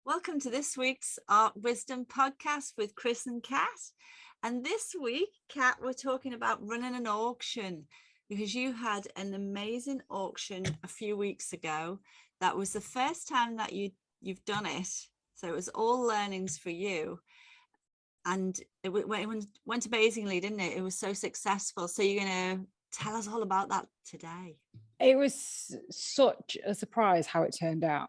Welcome to this week's Art Wisdom podcast with Chris and Kat. And this week, Kat, we're talking about running an auction because you had an amazing auction a few weeks ago. That was the first time that you've done it. So it was all learnings for you. And it went amazingly, didn't it? It was so successful. So you're going to tell us all about that today. It was such a surprise how it turned out,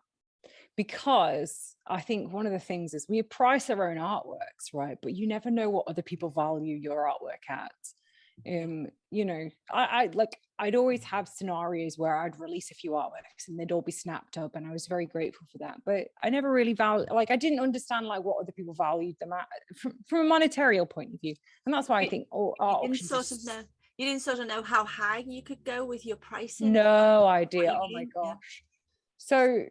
because I think one of the things is we price our own artworks, right? But you never know what other people value your artwork at. I'd always have scenarios where I'd release a few artworks and they'd all be snapped up, and I was very grateful for that. But I never really I didn't understand what other people valued them at from a monetary point of view, and that's why I think art auctions. You didn't sort of know how high you could go with your pricing. No idea. Oh my gosh. Yeah. So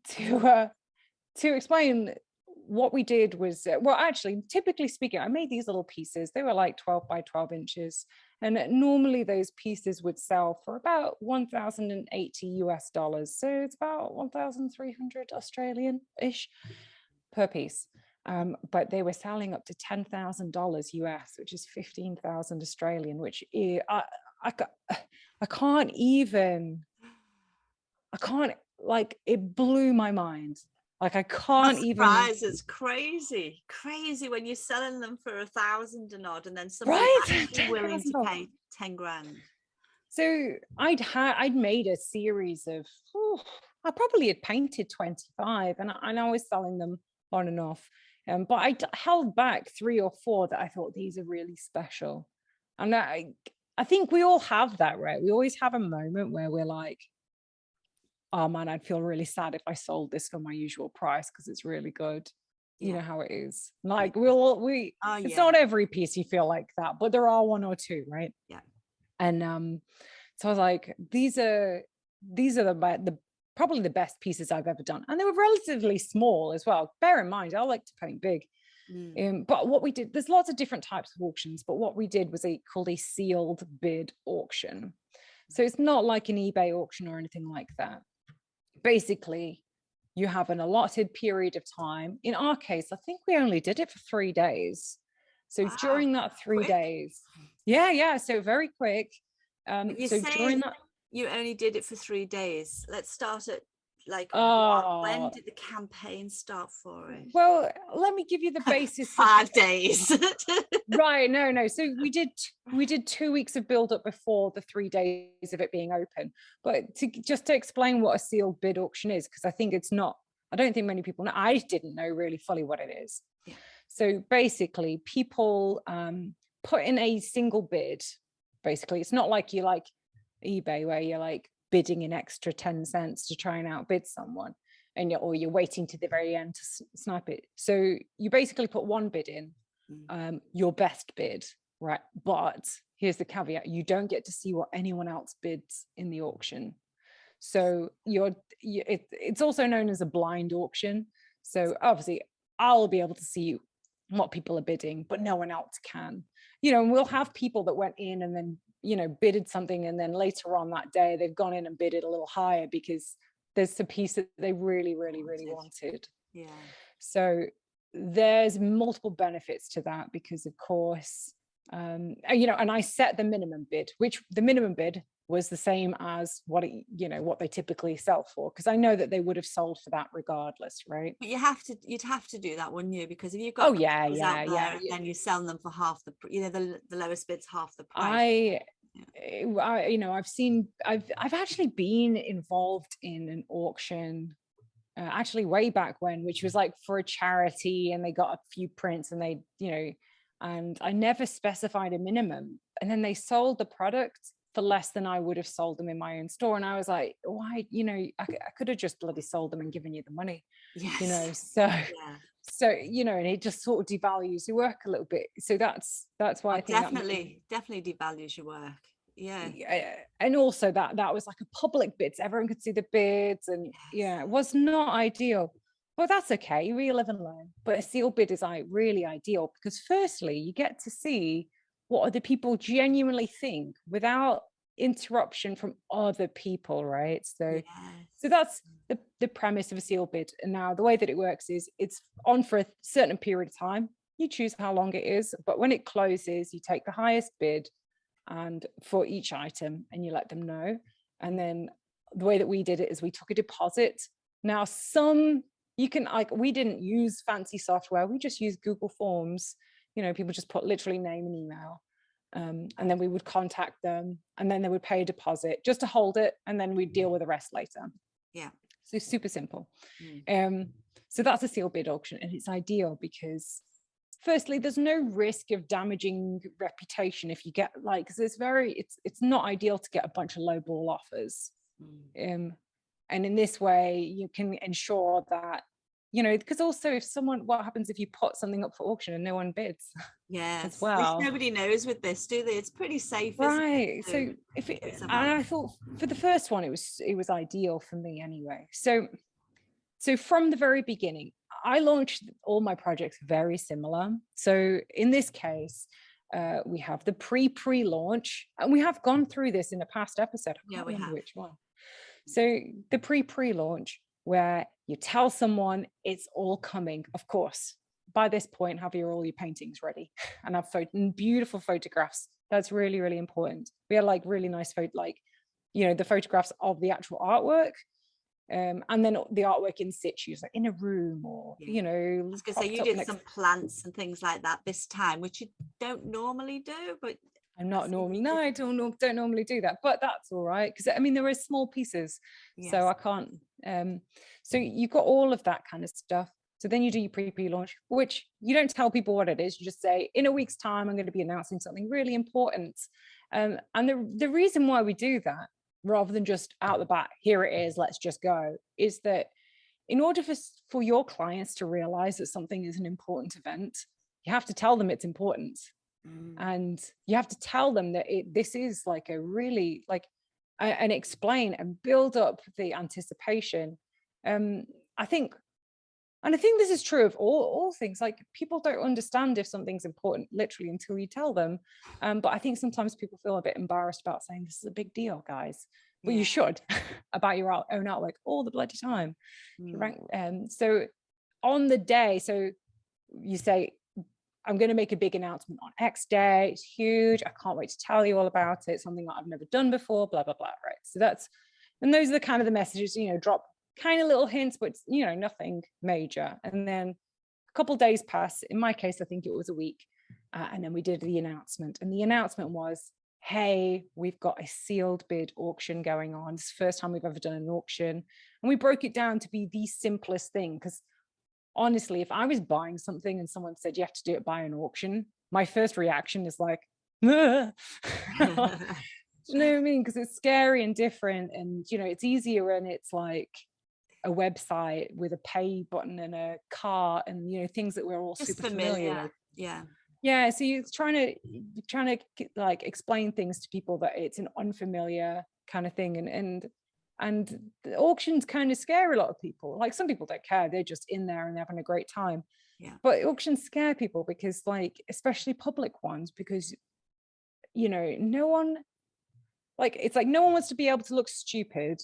to explain, what we did was, actually, typically speaking, I made these little pieces. They were like 12 by 12 inches. And normally those pieces would sell for about $1,080 US. So it's about 1,300 Australian-ish per piece. But they were selling up to $10,000 US, which is 15,000 Australian, which I can't, it blew my mind. I can't even. It's crazy when you're selling them for 1,000 and odd, and then somebody's actually willing to pay 10 grand. So I'd made a series of, I probably had painted 25, and I was selling them on and off. But I held back 3 or 4 that I thought these are really special. And I think we all have that, right? We always have a moment where we're like, oh man, I'd feel really sad if I sold this for my usual price because it's really good. Yeah. You know how it is. It's not every piece you feel like that, but there are 1 or 2, right? Yeah. And so I was like, these are probably the best pieces I've ever done, and they were relatively small as well. Bear in mind, I like to paint big. But what we did, there's lots of different types of auctions, but what we did was called a sealed bid auction. So it's not like an eBay auction or anything like that. Basically, you have an allotted period of time. In our case, I think we only did it for 3 days. So during that 3 days, so very quick. During that, you only did it for 3 days. Let's start at when did the campaign start for it? Well, let me give you the basis. 5 days. Right. No. So we did 2 weeks of build up before the 3 days of it being open. But to explain what a sealed bid auction is, because I don't think many people know. I didn't know really fully what it is. Yeah. So basically, people put in a single bid. Basically, it's not like you like eBay where you're like bidding an extra 10 cents to try and outbid someone, or you're waiting to the very end to snipe it. So you basically put one bid in, your best bid, right? But here's the caveat: you don't get to see what anyone else bids in the auction. So it's also known as a blind auction. So obviously I'll be able to see what people are bidding, but no one else can. And we'll have people that went in and then bidded something, and then later on that day they've gone in and bidded a little higher because there's a piece that they really wanted. Yeah. So there's multiple benefits to that, because of course and I set the minimum bid, which the minimum bid was the same as what they typically sell for, because I know that they would have sold for that regardless, right? But you'd have to do that, wouldn't you? Because if you've got then you sell them for half the the lowest bid's half the price. I've actually been involved in an auction actually way back when, which was like for a charity, and they got a few prints, and they and I never specified a minimum, and then they sold the product for less than I would have sold them in my own store. And I was like, why, I could have just bloody sold them and given you the money. Yes. So and it just sort of devalues your work a little bit. So that's why I think definitely devalues your work. Yeah. And also that was like a public bid, so everyone could see the bids, and it was not ideal. But that's okay, we live and learn. But a sealed bid is really ideal, because firstly, you get to see what other people genuinely think without interruption from other people, right? So that's the premise of a sealed bid. And now the way that it works is it's on for a certain period of time. You choose how long it is, but when it closes, you take the highest bid and for each item and you let them know. And then the way that we did it is we took a deposit. Now you can, like, we didn't use fancy software, we just used Google Forms. People just put literally name and email, and then we would contact them, and then they would pay a deposit just to hold it, and then we'd deal with the rest later. Yeah. So super simple. So that's a sealed bid auction, and it's ideal because firstly, there's no risk of damaging reputation if you get, like, because it's not ideal to get a bunch of lowball offers. And in this way, you can ensure that, because also what happens if you put something up for auction and no one bids? Yes. As well. Nobody knows with this, do they? It's pretty safe, right? So and I thought for the first one, it was ideal for me anyway. So from the very beginning, I launched all my projects very similar. So in this case, we have the pre-launch, and we have gone through this in a past episode. I can't remember which one. So the pre-launch, where you tell someone it's all coming. Of course, by this point, have all your paintings ready and have beautiful photographs. That's really, really important. We had like really nice the photographs of the actual artwork. And then the artwork in situ, like in a room, or I was gonna say, you did some plants and things like that this time, which you don't normally do, but I'm not normally, no, I don't normally do that, but that's all right, because I mean there are small pieces. So I can't, so you've got all of that kind of stuff. So then you do your pre-launch, which you don't tell people what it is. You just say, in a week's time, I'm going to be announcing something really important. And the reason why we do that, rather than just out the bat, here it is, let's just go, is that in order for your clients to realize that something is an important event, you have to tell them it's important. And you have to tell them that this is like a really and explain and build up the anticipation. I think this is true of all things. Like, people don't understand if something's important literally until you tell them. But I think sometimes people feel a bit embarrassed about saying this is a big deal, guys. But you should about your own artwork all the bloody time. So on the day, so you say, I'm going to make a big announcement on X day. It's huge. I can't wait to tell you all about it. Something that I've never done before, blah, blah, blah. Right. So and those are the kind of the messages, drop kind of little hints, but nothing major. And then a couple of days pass. In my case, I think it was a week. And then we did the announcement. And the announcement was, hey, we've got a sealed bid auction going on. It's the first time we've ever done an auction. And we broke it down to be the simplest thing, because honestly, if I was buying something and someone said you have to do it by an auction, my first reaction is like, do you know what I mean? Because it's scary and different, and it's easier, and it's like a website with a pay button and a car, and things that we're all just super familiar with. Yeah. So you're trying to like explain things to people that it's an unfamiliar kind of thing, and the auctions kind of scare a lot of people. Like, some people don't care, they're just in there and they're having a great time. But auctions scare people because, like, especially public ones, because no one, like, it's like no one wants to be able to look stupid,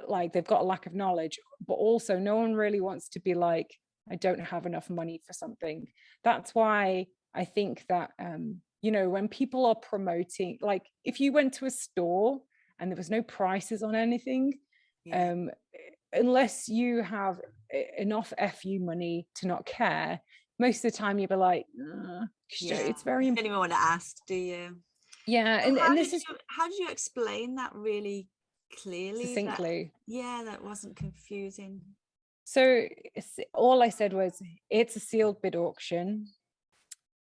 like they've got a lack of knowledge, but also no one really wants to be like, I don't have enough money for something. That's why I think that when people are promoting, like, if you went to a store and there was no prices on anything, unless you have enough FU money to not care, most of the time you'd be like, it's very important. Anyone want to ask, do you? And how did you explain that really clearly, succinctly? That wasn't confusing. So all I said was, it's a sealed bid auction.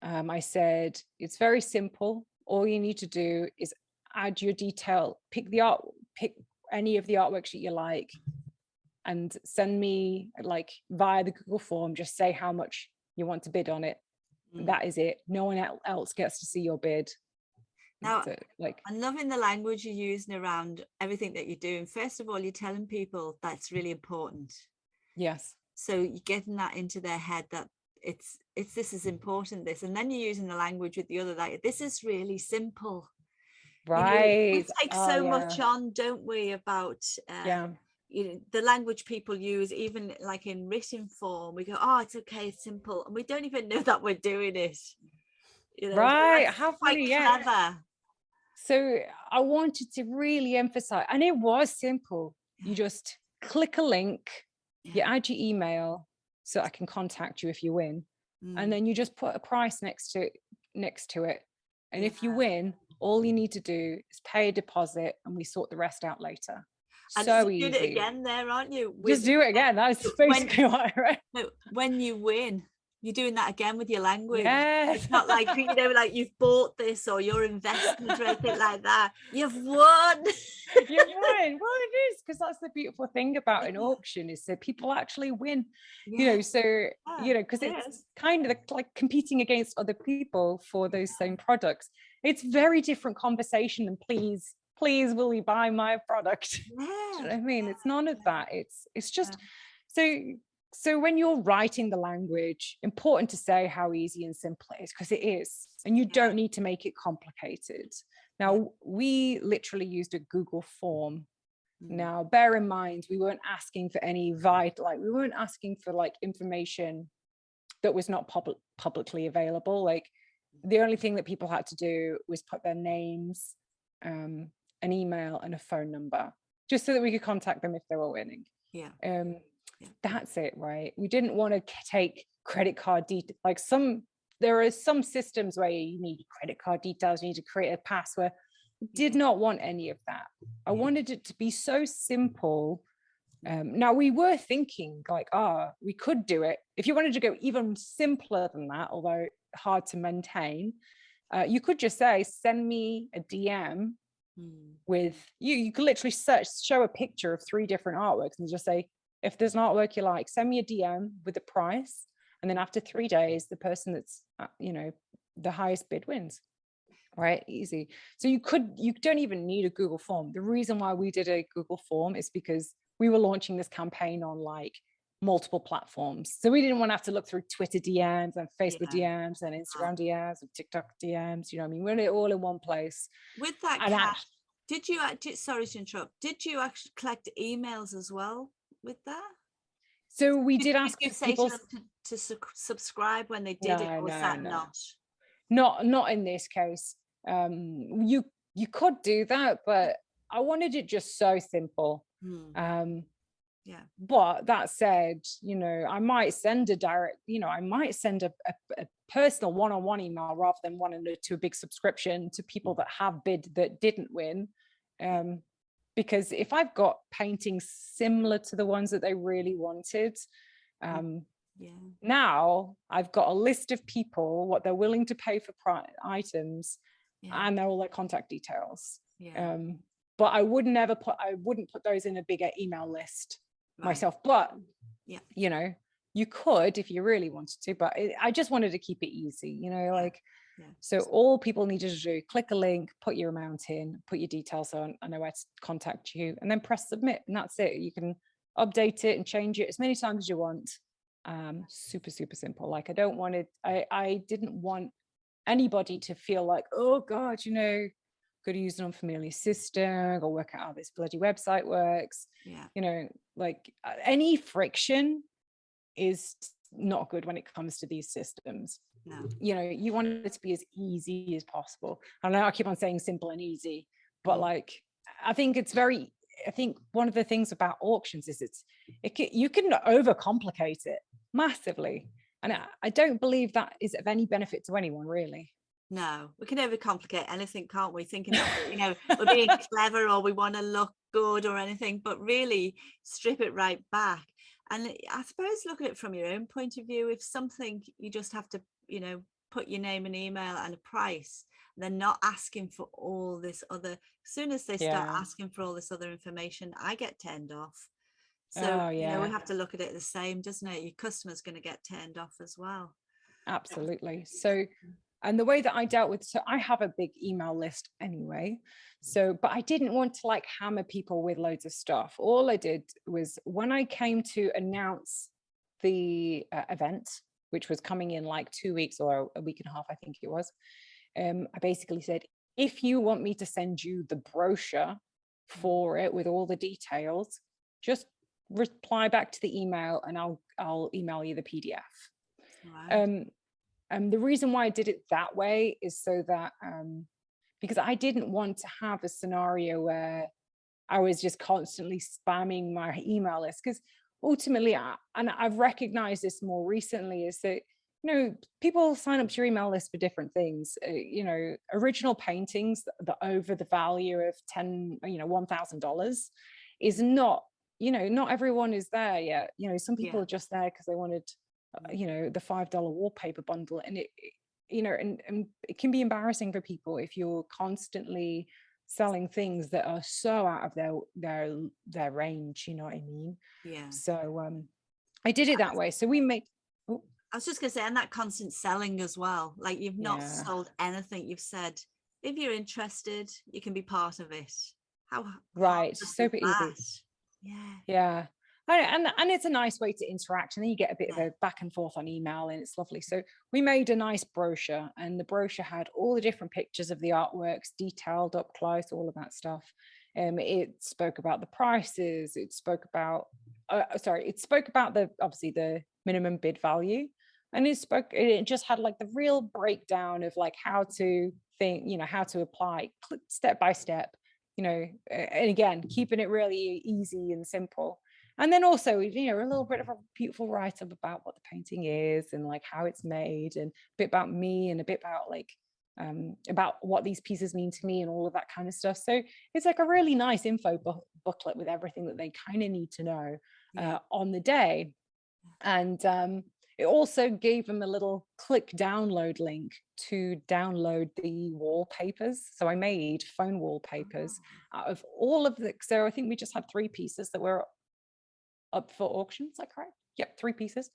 I said, it's very simple. All you need to do is add your detail, pick any of the artworks that you like, and send me, like, via the Google form, just say how much you want to bid on it. That is it. No one else gets to see your bid. Now, I'm loving the language you're using around everything that you're doing. First of all, you're telling people that's really important. Yes. So you're getting that into their head that it's this is important, this, and then you're using the language with the other, like, this is really simple. Right. We take so much on, don't we, about the language people use, even like in written form, we go, oh, it's okay, it's simple, and we don't even know that we're doing it, so Right, that's how quite funny. Yeah, clever. so I wanted to really emphasize, and it was simple. You just click a link, you add your email so I can contact you if you win, and then you just put a price next to it, and if you win, all you need to do is pay a deposit and we sort the rest out later. And So you're doing it easy. again there, aren't you? Just do it again. That's basically what I read. No, when you win, you're doing that again with your language. Yes. It's not like, like you've bought this or your investment or anything like that. You've won. You win. Well, it is, because that's the beautiful thing about an auction, is that people actually win. So because it's kind of like competing against other people for those same products. It's very different conversation than please will you buy my product? Do you know what I mean? It's none of that. It's just so when you're writing the language, important to say how easy and simple it is, because it is, and you don't need to make it complicated. Now, we literally used a Google form. Now, bear in mind, we weren't asking for any we weren't asking for like information that was not publicly available. Like, the only thing that people had to do was put their names, an email, and a phone number, just so that we could contact them if they were winning. That's it, right? We didn't want to take credit card details. Like there are some systems where you need credit card details, you need to create a password. Did not want any of that. I wanted it to be so simple. Now, we were thinking like, we could do it. If you wanted to go even simpler than that, although hard to maintain, you could just say, send me a DM with you could literally show a picture of 3 different artworks and just say, if there's an artwork you like, send me a DM with the price, and then after 3 days, the person that's the highest bid wins. Right? Easy. So you don't even need a Google form. The reason why we did a Google form is because we were launching this campaign on like multiple platforms. So we didn't want to have to look through Twitter DMs and Facebook DMs and Instagram DMs and TikTok DMs. You know what I mean? We're all in one place. With that, did you actually, sorry to interrupt, did you actually collect emails as well with that? So we did ask people to subscribe when they did it, or was that not? Not in this case. You could do that, but I wanted it just so simple. But that said, I might send a direct, I might send a personal one-on-one email rather than one to a big subscription to people that have bid that didn't win. Because if I've got paintings similar to the ones that they really wanted, now I've got a list of people, what they're willing to pay for items, and they're all their contact details. But I wouldn't put those in a bigger email list myself. But you could if you really wanted to. But I just wanted to keep it easy, So all people needed to do, click a link, put your amount in, put your details on, I know where to contact you, and then press submit, and that's it. You can update it and change it as many times as you want. Super, super simple. Like, I didn't want anybody to feel like, oh God, could use an unfamiliar system or work out how this bloody website works. Like any friction is not good when it comes to these systems. No. You want it to be as easy as possible. I know I keep on saying simple and easy, but like, I think one of the things about auctions is you can overcomplicate it massively. And I don't believe that is of any benefit to anyone, really. No, we can overcomplicate anything, can't we? Thinking that, we're being clever or we want to look good or anything, but really strip it right back. And I suppose look at it from your own point of view. If something you just have to, put your name and email and a price, they're not asking for all this other. As soon as they start asking for all this other information, I get turned off. So, we have to look at it the same, doesn't it? Your customer's going to get turned off as well. Absolutely. So, and the way that I dealt with, so I have a big email list anyway. So, but I didn't want to like hammer people with loads of stuff. All I did was when I came to announce the event, which was coming in like 2 weeks or a week and a half, I think it was. I basically said, if you want me to send you the brochure for it with all the details, just reply back to the email and I'll email you the PDF. Right. The reason why I did it that way is so that because I didn't want to have a scenario where I was just constantly spamming my email list, because ultimately, and I've recognized this more recently, is that, people sign up to your email list for different things. Original paintings that over the value of $1,000 is not, not everyone is there yet. Some people are just there because they wanted, the $5 wallpaper bundle, and it and it can be embarrassing for people if you're constantly selling things that are so out of their range, you know what I mean? Yeah. So I did it that way. So we made I was just gonna say, and that constant selling as well. Like, you've not sold anything. You've said, if you're interested, you can be part of it. How right, super easy. Yeah. And it's a nice way to interact, and then you get a bit of a back and forth on email, and it's lovely. So we made a nice brochure, and the brochure had all the different pictures of the artworks, detailed up close, all of that stuff. It spoke about the prices. It spoke about obviously the minimum bid value, and it just had like the real breakdown of like how to think, how to apply step by step, and again, keeping it really easy and simple. And then also, a little bit of a beautiful write-up about what the painting is and like how it's made, and a bit about me, and a bit about like about what these pieces mean to me, and all of that kind of stuff. So it's like a really nice info booklet with everything that they kind of need to know on the day. And it also gave them a little click download link to download the wallpapers. So I made phone wallpapers out of all of the, so I think we just had 3 pieces that were up for auction. Is that correct? Yep, 3 pieces.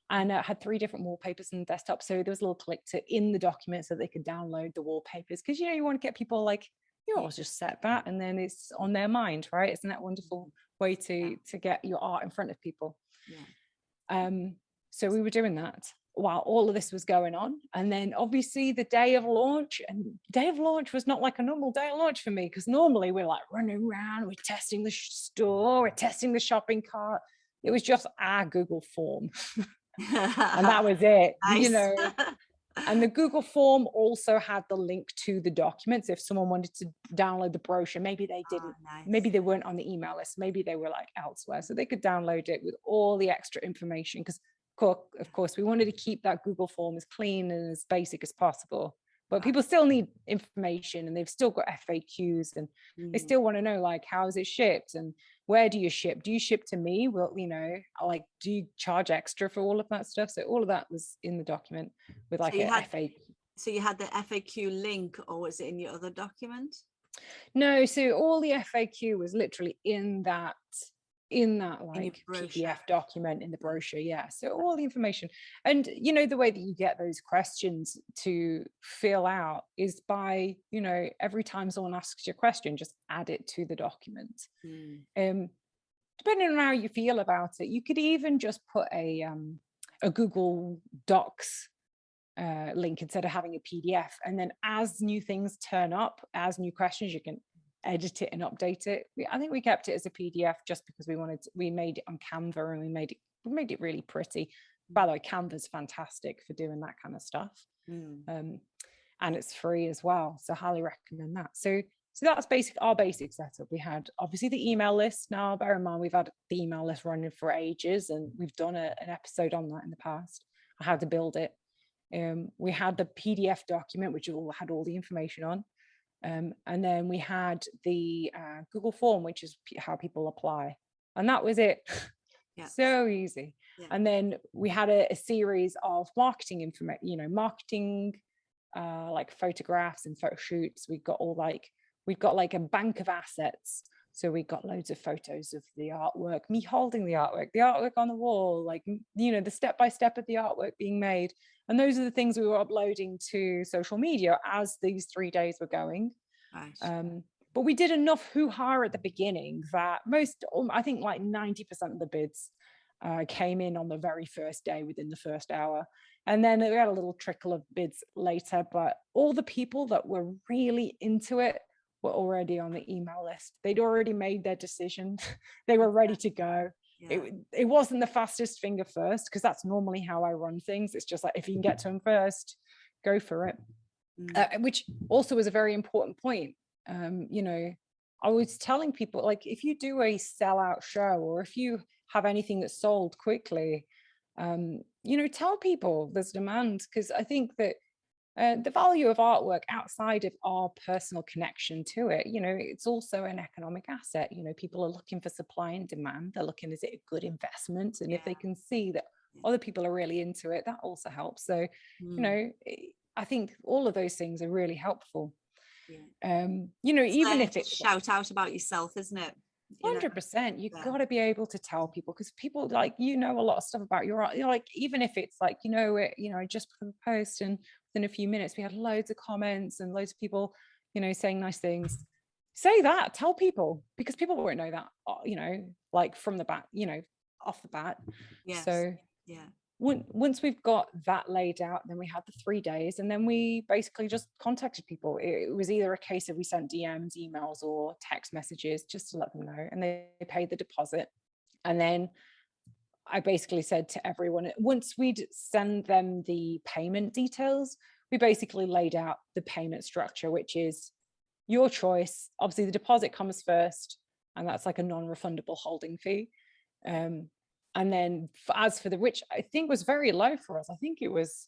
And had 3 different wallpapers in the desktop. So there was a little click in the document so they could download the wallpapers, because you want to get people like, I'll just set that and then it's on their mind, right? Isn't that a wonderful way to get your art in front of people? So we were doing that while all of this was going on. And then obviously the day of launch was not like a normal day of launch for me, because normally we're like running around, we're testing the store, we're testing the shopping cart. It was just our Google form. And that was it. And the Google form also had the link to the documents. If someone wanted to download the brochure, maybe they didn't, maybe they weren't on the email list, maybe they were like elsewhere, so they could download it with all the extra information, because of course we wanted to keep that Google form as clean and as basic as possible. But people still need information, and they've still got FAQs, and they still want to know, like, how is it shipped, and where do you ship? Do you ship to me? Well, like, do you charge extra for all of that stuff? So all of that was in the document with like a FAQ. So you had the FAQ link, or was it in your other document? No, so all the FAQ was literally in that like PDF document in the brochure. So all the information, and the way that you get those questions to fill out is by every time someone asks you a question, just add it to the document. Depending on how you feel about it, you could even just put a Google Docs link instead of having a PDF, and then as new things turn up, as new questions, you can edit it and update it. I think we kept it as a PDF just because we made it on Canva, and we made it really pretty. By the way, Canva's fantastic for doing that kind of stuff. And it's free as well, so highly recommend that. So that's our basic setup. We had obviously the email list. Now bear in mind, we've had the email list running for ages, and we've done an episode on that in the past, how to build it. We had the PDF document, which had all the information on. And then we had the Google form, which is how people apply. And that was it. So easy. And then we had a series of marketing information, marketing, like photographs and photo shoots. We've got like a bank of assets. So we got loads of photos of the artwork, me holding the artwork on the wall, like, the step-by-step of the artwork being made. And those are the things we were uploading to social media as these 3 days were going. But we did enough hoo-ha at the beginning that I think like 90% of the bids came in on the very first day, within the first hour. And then we had a little trickle of bids later, but all the people that were really into it were already on the email list. They'd already made their decision. They were ready to go. Yeah. It wasn't the fastest finger first, because that's normally how I run things. It's just like, if you can get to them first, go for it. Which also was a very important point. You know, I was telling people, like, if you do a sellout show, or if you have anything that's sold quickly, you know, tell people there's demand, because I think that the value of artwork, outside of our personal connection to it, you know, it's also an economic asset. You know, people are looking for supply and demand. They're looking, is it a good investment? And if they can see that other people are really into it, that also helps. So, you know, I think all of those things are really helpful. You know, even if it's shout out about yourself, isn't it? 100%, you've got to be able to tell people, because people, like, you know, a lot of stuff about your art. You know, like, even if it's like, you know, I just put a post, and within a few minutes we had loads of comments and loads of people, you know, saying nice things. Say that, tell people, because people won't know that, you know, like from the bat, you know, off the bat. So once we've got that laid out, then we had the 3 days, and then we basically just contacted people. It was either a case of we sent DMs, emails, or text messages just to let them know, and they paid the deposit. And then I basically said to everyone, once we'd send them the payment details, we basically laid out the payment structure, which is your choice. Obviously the deposit comes first, and that's like a non-refundable holding fee. And then as for which I think was very low for us, I think it was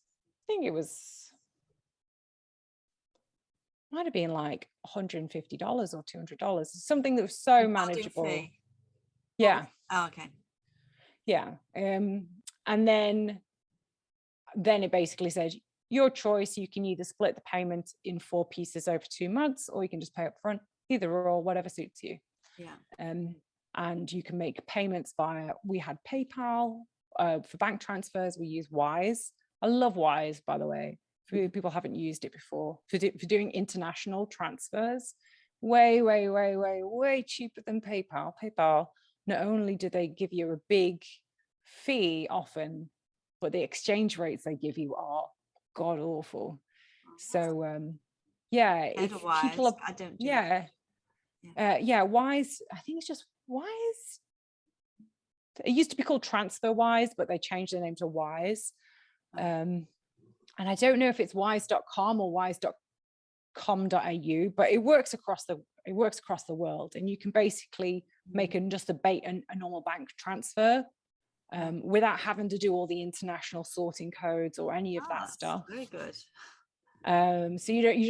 might have been like $150 or $200, something that was so manageable. Yeah. Oh, okay. Yeah. And then it basically said, your choice, you can either split the payment in 4 pieces over 2 months, or you can just pay up front, either or, whatever suits you. Yeah. And you can make payments via, we had PayPal. For bank transfers, we use Wise. I love Wise, by the way. If people haven't used it before, for doing international transfers, way cheaper than PayPal. PayPal, not only do they give you a big fee often, but the exchange rates they give you are god awful. So yeah, if people are, I don't do Wise, I think it's just Wise. It used to be called TransferWise, but they changed their name to Wise. And I don't know if it's wise.com or wise.com.au, but it works across the world, and you can basically make a normal bank transfer without having to do all the international sorting codes or any of that stuff. Very good. So you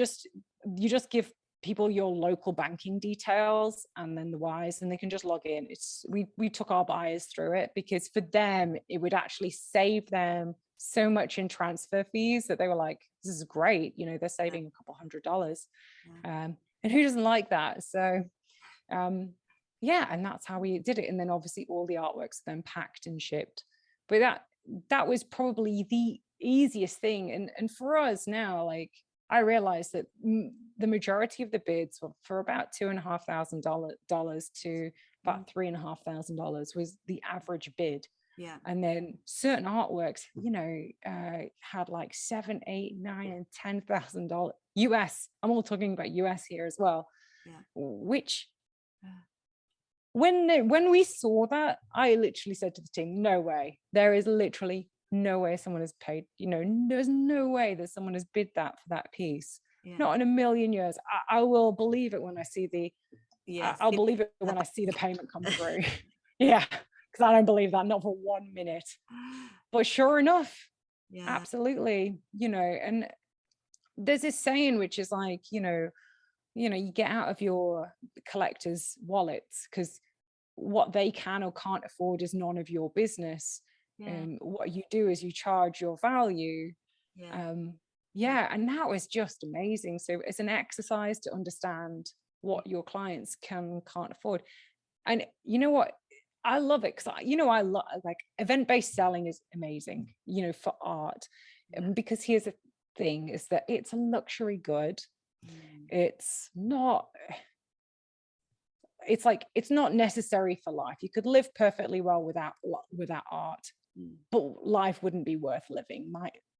just give people your local banking details and then the Wise, and they can just log in. We took our buyers through it, because for them it would actually save them so much in transfer fees that they were like, this is great, you know, they're saving a couple $100. And who doesn't like that? So yeah, and that's how we did it. And then obviously all the artworks then packed and shipped. But that was probably the easiest thing. And for us now, like, I realized that the majority of the bids were for about $2,500 to about $3,500 was the average bid. Yeah. And then certain artworks, you know, had like $7,000, $8,000, $9,000 and $10,000 US. I'm all talking about US here as well. Yeah. Which when we saw that, I literally said to the team, no way. There is literally no way someone has paid, you know, there's no way that someone has bid that for that piece. Not in a million years. I will believe it when I see I'll believe it when I see the payment come through. Yeah, because I don't believe that, not for 1 minute. But sure enough, absolutely, you know. And there's this saying which is like, you know, you get out of your collectors' wallets, because what they can or can't afford is none of your business. What you do is you charge your value. And that was just amazing. So it's an exercise to understand what your clients can't afford. And you know what, I love it, because I love, like, event-based selling is amazing, you know, for art. Because here's the thing, is that it's a luxury good. It's not necessary for life. You could live perfectly well without art, but life wouldn't be worth living.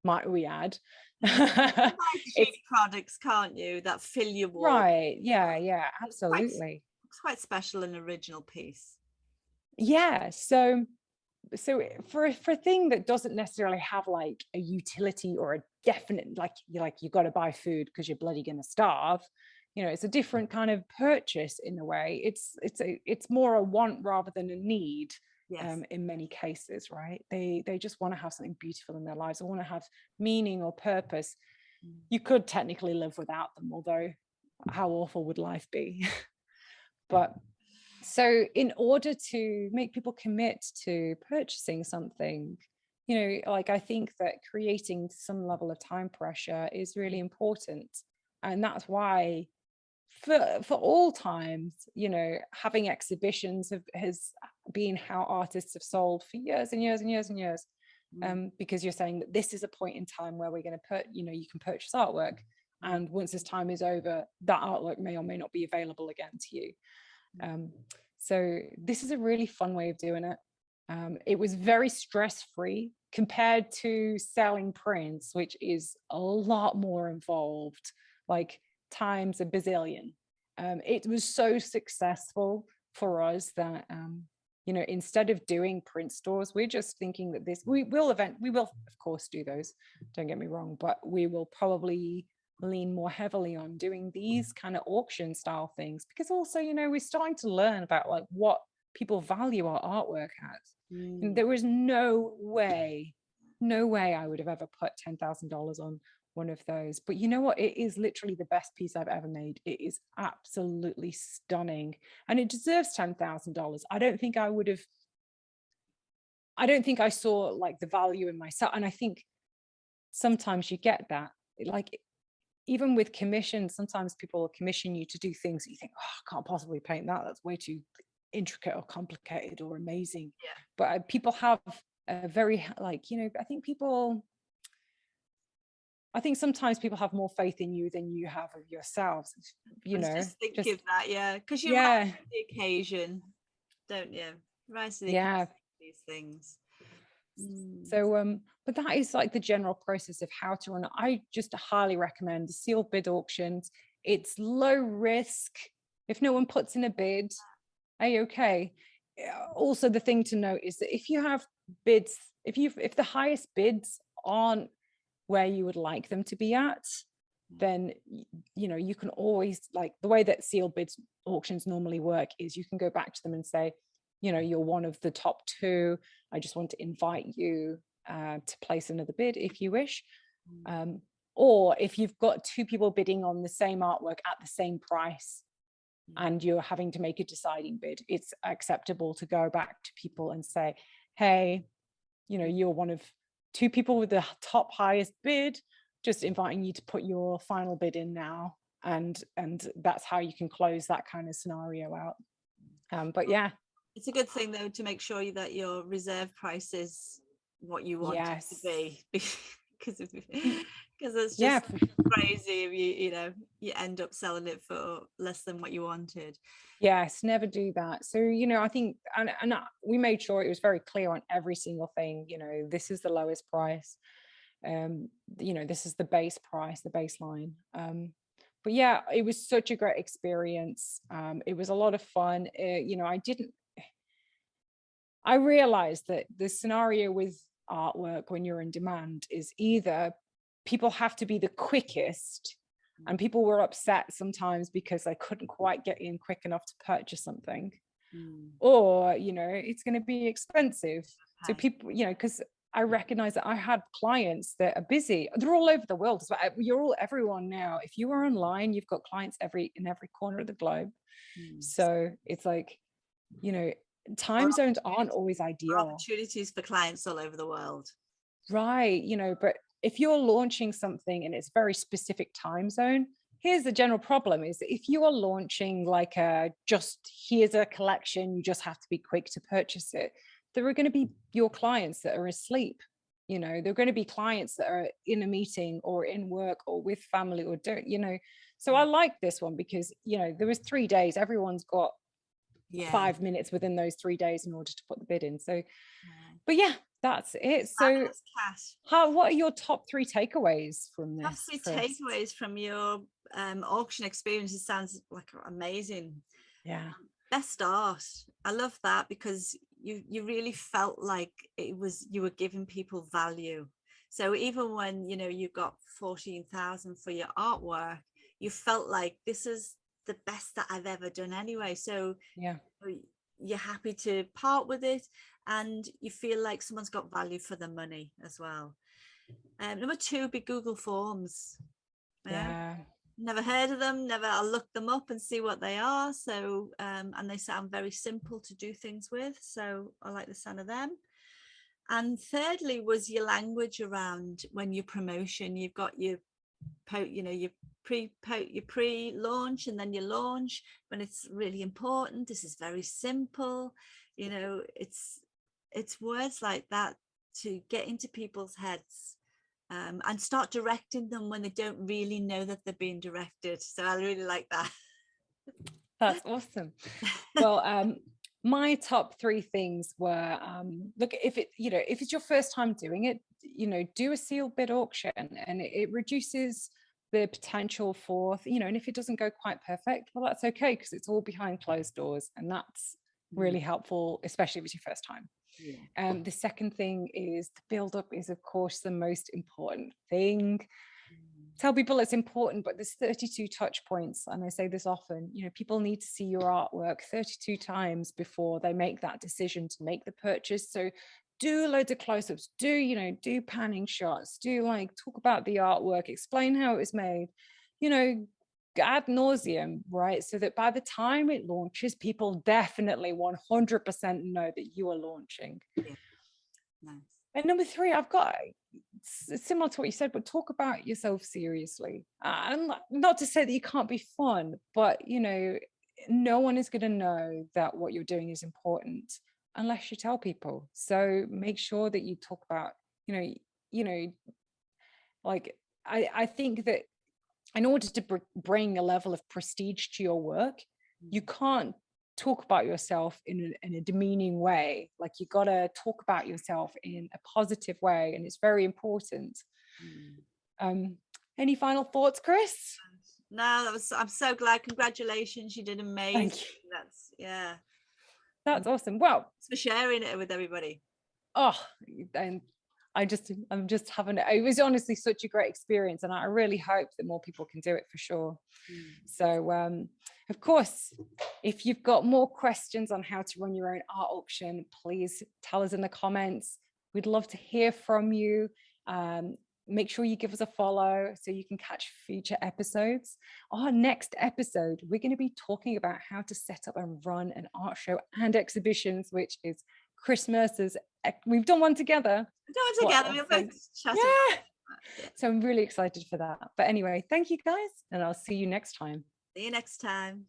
might we add. Buy cheap It's products, can't you, that fill your wall. right. Yeah, It's quite, absolutely. it's quite special and original piece. Yeah. So for a thing that doesn't necessarily have like a utility or a definite, like you got to buy food because you're bloody gonna starve, it's a different kind of purchase in a way. It's more a want rather than a need. Yes. In many cases, right? They just want to have something beautiful in their lives. They want to have meaning or purpose. You could technically live without them, although how awful would life be? But so in order to make people commit to purchasing something, like I think that creating some level of time pressure is really important. And that's why for all times, having exhibitions has been how artists have sold for years and years and years and years. Because you're saying that this is a point in time where we're going to put, you can purchase artwork. And once this time is over, that artwork may or may not be available again to you. So this is a really fun way of doing it. It was very stress-free compared to selling prints, which is a lot more involved, like times a bazillion. It was so successful for us that instead of doing print stores, we're just thinking that we will of course do those, don't get me wrong, but we will probably lean more heavily on doing these kind of auction style things, because also we're starting to learn about like what people value our artwork at. And there was no way I would have ever put $10,000 on one of those. But you know what, it is literally the best piece I've ever made. It is absolutely stunning and it deserves $10,000. I don't think I saw like the value in myself. And I think sometimes you get that, like even with commissions, sometimes people commission you to do things that you think, oh, I can't possibly paint that. That's way too intricate or complicated or amazing. Yeah. But people have a very, like, I think sometimes people have more faith in you than you have of yourselves, I was just thinking of that, yeah, because you yeah. rise to the occasion, don't you? Rise to the Yeah. occasion, these things. So but that is like the general process of how to run. I just highly recommend the sealed bid auctions. It's low risk. If no one puts in a bid, okay. Also, the thing to note is that if you have bids, if the highest bids aren't where you would like them to be at, then you can always, like the way that sealed bids auctions normally work is you can go back to them and say, you're one of the top 2. I just want to invite you to place another bid if you wish. Or if you've got 2 people bidding on the same artwork at the same price and you're having to make a deciding bid, it's acceptable to go back to people and say, hey, you're one of 2 people with the top highest bid, just inviting you to put your final bid in now. And that's how you can close that kind of scenario out. But yeah. It's a good thing though to make sure that your reserve price is what you want it to be, because it's just crazy if you end up selling it for less than what you wanted. Yes, never do that. So I think and we made sure it was very clear on every single thing. This is the lowest price. This is the base price, the baseline. But yeah, it was such a great experience. It was a lot of fun. I realized that the scenario with artwork when you're in demand is either people have to be the quickest, and people were upset sometimes because they couldn't quite get in quick enough to purchase something, or it's going to be expensive. So people, because I recognize that I had clients that are busy. They're all over the world. Everyone now. If you are online, you've got clients in every corner of the globe. So it's like, time zones aren't always ideal. Opportunities for clients all over the world. Right. But if you're launching something and it's very specific time zone, here's the general problem is that if you are launching like here's a collection, you just have to be quick to purchase it. There are going to be your clients that are asleep. There are going to be clients that are in a meeting or in work or with family or don't, So I like this one because, there was 3 days. Everyone's got 5 minutes within those 3 days in order to put the bid in. So, but yeah, That's it. So Fabulous, what are your top 3 takeaways from Top this, 3 Chris? takeaways from your auction experience. It sounds like amazing. Yeah. Best start. I love that, because you really felt like you were giving people value. So even when you got 14,000 for your artwork, you felt like this is the best that I've ever done anyway. So Yeah. you're happy to part with it, and you feel like someone's got value for the money as well. Number 2, be Google Forms. Yeah. Never heard of them. I'll look them up and see what they are. So and they sound very simple to do things with. So I like the sound of them. And thirdly was your language around when you promotion. You've got your your pre-launch and then your launch when it's really important. This is very simple. It's words like that to get into people's heads, and start directing them when they don't really know that they're being directed. So I really like that. That's awesome. Well, my top 3 things were, look, if it's your first time doing it, do a sealed bid auction, and it reduces the potential for, and if it doesn't go quite perfect, well, that's okay, because it's all behind closed doors, and that's really helpful, especially if it's your first time. Yeah. The second thing is the build up is, of course, the most important thing. Tell people it's important, but there's 32 touch points, and I say this often, people need to see your artwork 32 times before they make that decision to make the purchase. So do loads of close-ups, do panning shots, talk about the artwork, explain how it was made, ad nauseum, right? So that by the time it launches, people definitely 100% know that you are launching. Yeah. Nice. And number 3, I've got, similar to what you said, but talk about yourself seriously. And not to say that you can't be fun, but no one is going to know that what you're doing is important unless you tell people. So make sure that you talk about, I think that in order to bring a level of prestige to your work, you can't talk about yourself in a demeaning way. Like, you got to talk about yourself in a positive way, and it's very important. Any final thoughts, Chris? No, I'm so glad. Congratulations, you did amazing. Thank you. That's awesome. Well, thanks for sharing it with everybody. And I'm just having it was honestly such a great experience, and I really hope that more people can do it for sure. So of course, if you've got more questions on how to run your own art auction, please tell us in the comments. We'd love to hear from you. Make sure you give us a follow so you can catch future episodes. Our next episode, we're going to be talking about how to set up and run an art show and exhibitions, which is Christmas. We've done one together. Yeah. So I'm really excited for that. But anyway, thank you guys, and I'll see you next time. See you next time.